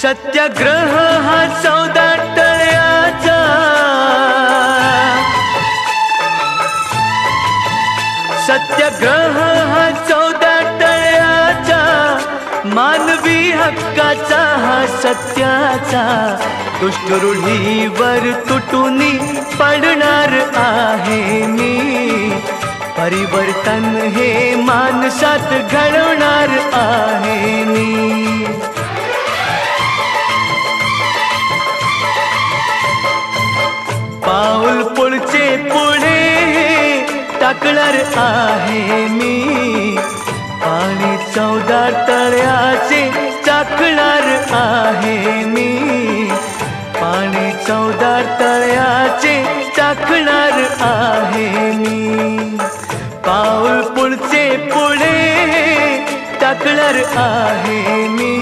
सत्याग्रह हा 14 टळ्याचा, सत्याग्रह हा 14 टळ्याचा, मानवी हक्काचा हा सत्याचा, दुष्टरूढीवर तुटूनी पडणार आहे मी, परिवर्तन हे मानसात घडवणार आहे मी। पाऊल पुढचे पुढे टाकणार आहे मी, पाणी 14 तळ्याचे टाकणार आहे मी, पाणी 14 तळ्याचे टाकणार आहे मी। पाऊल पुढचे पुढे टाकणार आहे मी।